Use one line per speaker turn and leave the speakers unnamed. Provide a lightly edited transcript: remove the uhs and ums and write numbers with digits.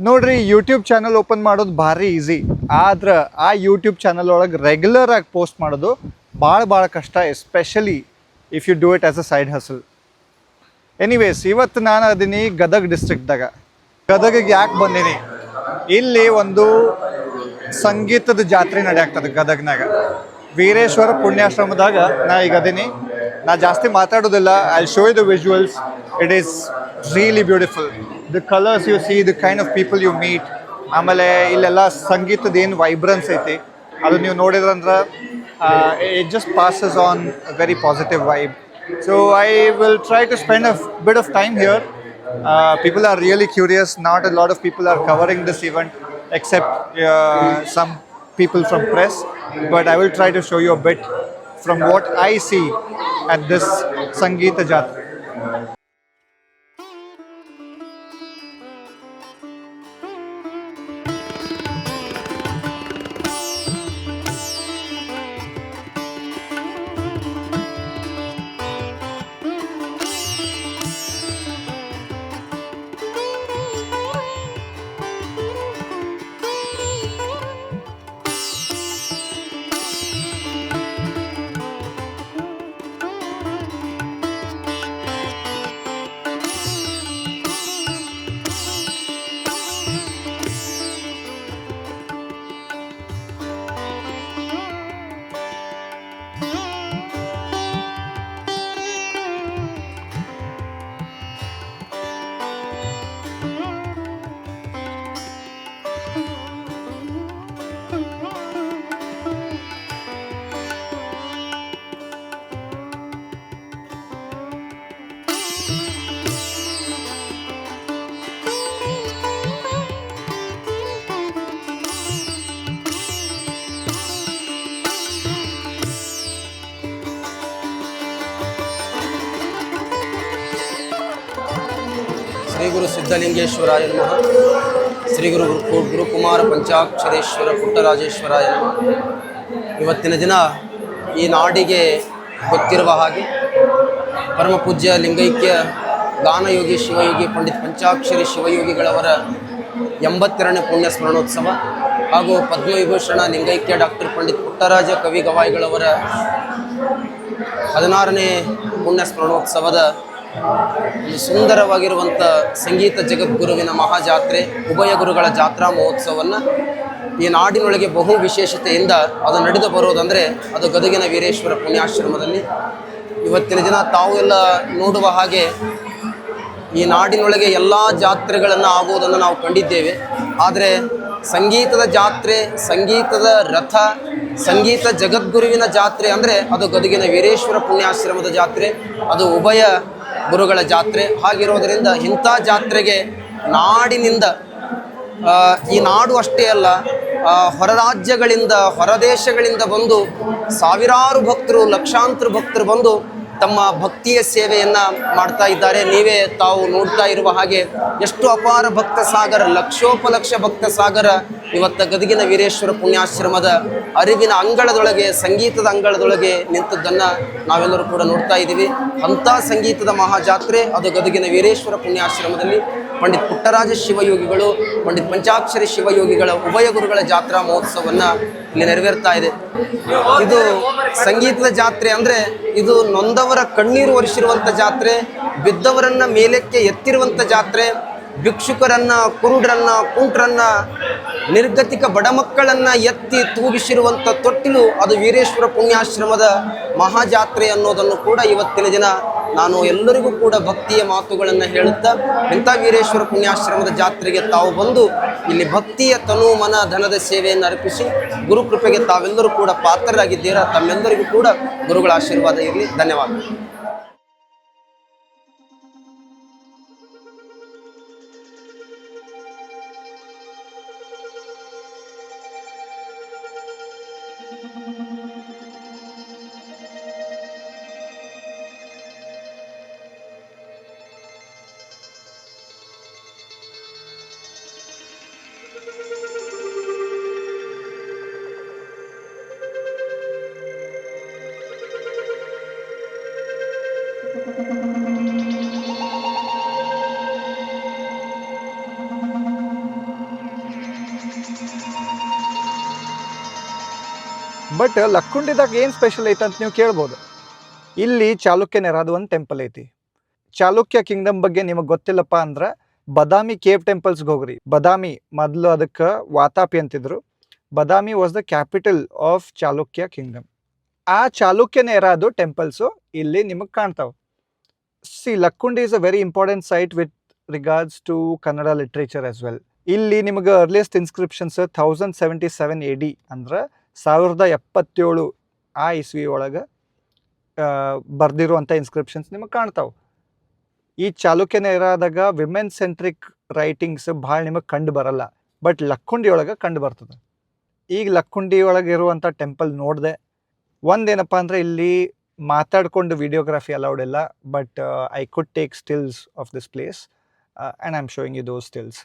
ನೋಡ್ರಿ YouTube channel open ಮಾಡೋದು ಭಾರಿ ಈಸಿ. ಆದ್ರೆ ಆ ಯೂಟ್ಯೂಬ್ ಚಾನಲ್ ಒಳಗೆ ರೆಗ್ಯುಲರ್ ಆಗಿ ಪೋಸ್ಟ್ ಮಾಡೋದು ಭಾಳ ಕಷ್ಟ, especially if you do it as a side hustle. Anyways, ಇವತ್ತು ನಾನು ಅದೀನಿ ಗದಗ್ ಡಿಸ್ಟ್ರಿಕ್ಟ್ದಾಗ. ಗದಗಿಗೆ ಯಾಕೆ ಬಂದೀನಿ? ಇಲ್ಲಿ ಒಂದು ಸಂಗೀತದ ಜಾತ್ರೆ ನಡೆಯಾಗ್ತದೆ ಗದಗ್ನಾಗ, ವೀರೇಶ್ವರ ಪುಣ್ಯಾಶ್ರಮದಾಗ ನಾ ಈಗ ಅದೀನಿ. ನಾ ಜಾಸ್ತಿ ಮಾತಾಡೋದಿಲ್ಲ. I show you the visuals. It is really beautiful. The colours you see, the kind of people you meet. ಆಮೇಲೆ ಇಲ್ಲೆಲ್ಲ ಸಂಗೀತದ ಏನು ವೈಬ್ರೆನ್ಸ್ ಐತಿ ಅದು ನೀವು ನೋಡಿದ್ರಂದ್ರೆ it just passes on very positive vibe. So I will try to spend a bit of time here. People are really curious. Not a lot of people are covering this event except some people from press, but I will try to show you a bit from what I see at this Sangeeta Jatra.
Shri Guru ಸಿದ್ಧಲಿಂಗೇಶ್ವರಾಯ ನಮಃ. ಶ್ರೀ ಗುರುಕುಮಾರ ಪಂಚಾಕ್ಷರೇಶ್ವರ ಪುಟ್ಟರಾಜೇಶ್ವರಾಯ ನಮಃ. ಇವತ್ತಿನ ದಿನ ಈ ನಾಡಿಗೆ ಗೊತ್ತಿರುವ ಹಾಗೆ ಪರಮ ಪೂಜ್ಯ ಲಿಂಗೈಕ್ಯ ಗಾನಯೋಗಿ ಶಿವಯೋಗಿ ಪಂಡಿತ್ ಪಂಚಾಕ್ಷರಿ ಶಿವಯೋಗಿಗಳವರ 82ನೇ ಪುಣ್ಯ ಸ್ಮರಣೋತ್ಸವ ಹಾಗೂ ಪದ್ಮವಿಭೂಷಣ ಲಿಂಗೈಕ್ಯ ಡಾಕ್ಟರ್ ಪಂಡಿತ್ ಪುಟ್ಟರಾಜ ಕವಿ ಗವಾಯಿಗಳವರ 16ನೇ ಪುಣ್ಯ ಸ್ಮರಣೋತ್ಸವದ ಸುಂದರವಾಗಿರುವಂಥ ಸಂಗೀತ ಜಗದ್ಗುರುವಿನ ಮಹಾಜಾತ್ರೆ ಉಭಯ ಗುರುಗಳ ಜಾತ್ರಾ ಮಹೋತ್ಸವವನ್ನು ಈ ನಾಡಿನೊಳಗೆ ಬಹು ವಿಶೇಷತೆಯಿಂದ ಅದು ನಡೆದು ಬರೋದಂದರೆ ಅದು ಗದಗಿನ ವೀರೇಶ್ವರ ಪುಣ್ಯಾಶ್ರಮದಲ್ಲಿ. ಇವತ್ತಿನ ದಿನ ತಾವು ಎಲ್ಲ ನೋಡುವ ಹಾಗೆ ಈ ನಾಡಿನೊಳಗೆ ಎಲ್ಲ ಜಾತ್ರೆಗಳನ್ನು ಆಗುವುದನ್ನು ನಾವು ಕಂಡಿದ್ದೇವೆ. ಆದರೆ ಸಂಗೀತದ ಜಾತ್ರೆ, ಸಂಗೀತದ ರಥ, ಸಂಗೀತ ಜಗದ್ಗುರುವಿನ ಜಾತ್ರೆ ಅಂದರೆ ಅದು ಗದಗಿನ ವೀರೇಶ್ವರ ಪುಣ್ಯಾಶ್ರಮದ ಜಾತ್ರೆ, ಅದು ಉಭಯ ಗುರುಗಳ ಜಾತ್ರೆ. ಹಾಗಿರೋದರಿಂದ ಇಂಥ ಜಾತ್ರೆಗೆ ನಾಡಿನಿಂದ, ಈ ನಾಡು ಅಷ್ಟೇ ಅಲ್ಲ, ಹೊರ ರಾಜ್ಯಗಳಿಂದ, ಹೊರ ದೇಶಗಳಿಂದ ಬಂದು ಸಾವಿರಾರು ಭಕ್ತರು, ಲಕ್ಷಾಂತರ ಭಕ್ತರು ಬಂದು ತಮ್ಮ ಭಕ್ತಿಯ ಸೇವೆಯನ್ನು ಮಾಡ್ತಾ ಇದ್ದಾರೆ. ನೀವೇ ತಾವು ನೋಡ್ತಾ ಇರುವ ಹಾಗೆ ಎಷ್ಟು ಅಪಾರ ಭಕ್ತ ಸಾಗರ, ಲಕ್ಷೋಪಲಕ್ಷ ಭಕ್ತ ಸಾಗರ ಇವತ್ತು ಗದಗಿನ ವೀರೇಶ್ವರ ಪುಣ್ಯಾಶ್ರಮದ ಅರಿವಿನ ಅಂಗಳದೊಳಗೆ, ಸಂಗೀತದ ಅಂಗಳದೊಳಗೆ ನಿಂತದ್ದನ್ನು ನಾವೆಲ್ಲರೂ ಕೂಡ ನೋಡ್ತಾ ಇದ್ದೀವಿ. ಅಂಥ ಸಂಗೀತದ ಮಹಾಜಾತ್ರೆ ಅದು ಗದಗಿನ ವೀರೇಶ್ವರ ಪುಣ್ಯಾಶ್ರಮದಲ್ಲಿ ಪಂಡಿತ್ ಪುಟ್ಟರಾಜ ಶಿವಯೋಗಿಗಳು, ಪಂಡಿತ್ ಪಂಚಾಕ್ಷರಿ ಶಿವಯೋಗಿಗಳ ಉಭಯ ಗುರುಗಳ ಜಾತ್ರಾ ಮಹೋತ್ಸವವನ್ನು ಇಲ್ಲಿ ನೆರವೇರ್ತಾ ಇದೆ. ಇದು ಸಂಗೀತದ ಜಾತ್ರೆ ಅಂದರೆ ಇದು ನೊಂದವರ ಕಣ್ಣೀರು ಒರೆಸಿರುವಂಥ ಜಾತ್ರೆ, ಬಿದ್ದವರನ್ನ ಮೇಲಕ್ಕೆ ಎತ್ತಿರುವಂಥ ಜಾತ್ರೆ, ಭಿಕ್ಷುಕರನ್ನು, ಕುರುಡರನ್ನು, ಕುಂಟ್ರನ್ನು, ನಿರ್ಗತಿಕ ಬಡ ಮಕ್ಕಳನ್ನು ಎತ್ತಿ ತೂಗಿಸಿರುವಂಥ ತೊಟ್ಟಿಲು ಅದು ವೀರೇಶ್ವರ ಪುಣ್ಯಾಶ್ರಮದ ಮಹಾಜಾತ್ರೆ ಅನ್ನೋದನ್ನು ಕೂಡ ಇವತ್ತಿನ ದಿನ ನಾನು ಎಲ್ಲರಿಗೂ ಕೂಡ ಭಕ್ತಿಯ ಮಾತುಗಳನ್ನು ಹೇಳುತ್ತಾ, ಇಂಥ ವೀರೇಶ್ವರ ಪುಣ್ಯಾಶ್ರಮದ ಜಾತ್ರೆಗೆ ತಾವು ಬಂದು ಇಲ್ಲಿ ಭಕ್ತಿಯ ತನು ಮನ ಧನದ ಸೇವೆಯನ್ನು ಅರ್ಪಿಸಿ ಗುರುಕೃಪೆಗೆ ತಾವೆಲ್ಲರೂ ಕೂಡ ಪಾತ್ರರಾಗಿದ್ದೀರಾ. ತಮ್ಮೆಲ್ಲರಿಗೂ ಕೂಡ ಗುರುಗಳ ಆಶೀರ್ವಾದ ಇರಲಿ. ಧನ್ಯವಾದ.
ಬಟ್ ಲಕ್ಕುಂಡಿದಾಗ ಏನು ಸ್ಪೆಷಲ್ ಐತೆ ಅಂತ ನೀವು ಕೇಳ್ಬೋದು. ಇಲ್ಲಿ ಚಾಲುಕ್ಯ ನೆರಾದು ಒಂದು ಟೆಂಪಲ್ ಐತಿ. ಚಾಲುಕ್ಯ ಕಿಂಗ್ಡಮ್ ಬಗ್ಗೆ ನಿಮಗೆ ಗೊತ್ತಿಲ್ಲಪ್ಪ ಅಂದ್ರೆ ಬದಾಮಿ ಕೇವ್ ಟೆಂಪಲ್ಸ್ಗೆ ಹೋಗ್ರಿ. ಬದಾಮಿ ಮೊದಲು ಅದಕ್ಕೆ ವಾತಾಪಿ ಅಂತಿದ್ರು. Badami was the capital of Chalukya kingdom. ಆ ಚಾಲುಕ್ಯ ನೆರಾದು ಟೆಂಪಲ್ಸು ಇಲ್ಲಿ ನಿಮಗೆ ಕಾಣ್ತಾವೆ. See Lakkundi is a very important site with regards to Kannada literature as well. ಇಲ್ಲಿ ನಿಮಗೆ ಅರ್ಲಿಯಸ್ಟ್ ಇನ್ಸ್ಕ್ರಿಪ್ಷನ್ಸ್ 1077 AD ಅಂದ್ರೆ 1077 ಆ ಇಸ್ವಿ ಒಳಗೆ ಬರ್ದಿರುವಂಥ ಇನ್ಸ್ಕ್ರಿಪ್ಷನ್ಸ್ ನಿಮಗೆ ಕಾಣ್ತಾವೆ. ಈ ಚಾಲುಕ್ಯನ ಏರಾದಾಗ ವಿಮೆನ್ ಸೆಂಟ್ರಿಕ್ ರೈಟಿಂಗ್ಸ್ ಭಾಳ ನಿಮಗೆ ಕಂಡು ಬರಲ್ಲ, ಬಟ್ ಲಕ್ಕುಂಡಿ ಒಳಗೆ ಕಂಡು ಬರ್ತದೆ. ಈಗ ಲಕ್ಕುಂಡಿ ಒಳಗೆ ಇರುವಂಥ ಟೆಂಪಲ್ ನೋಡಿದೆ. ಒಂದೇನಪ್ಪ ಅಂದರೆ ಇಲ್ಲಿ ಮಾತಾಡ್ಕೊಂಡು ವಿಡಿಯೋಗ್ರಫಿ ಅಲೌಡ್ ಇಲ್ಲ, but I could take stills of this place and I am showing you those stills.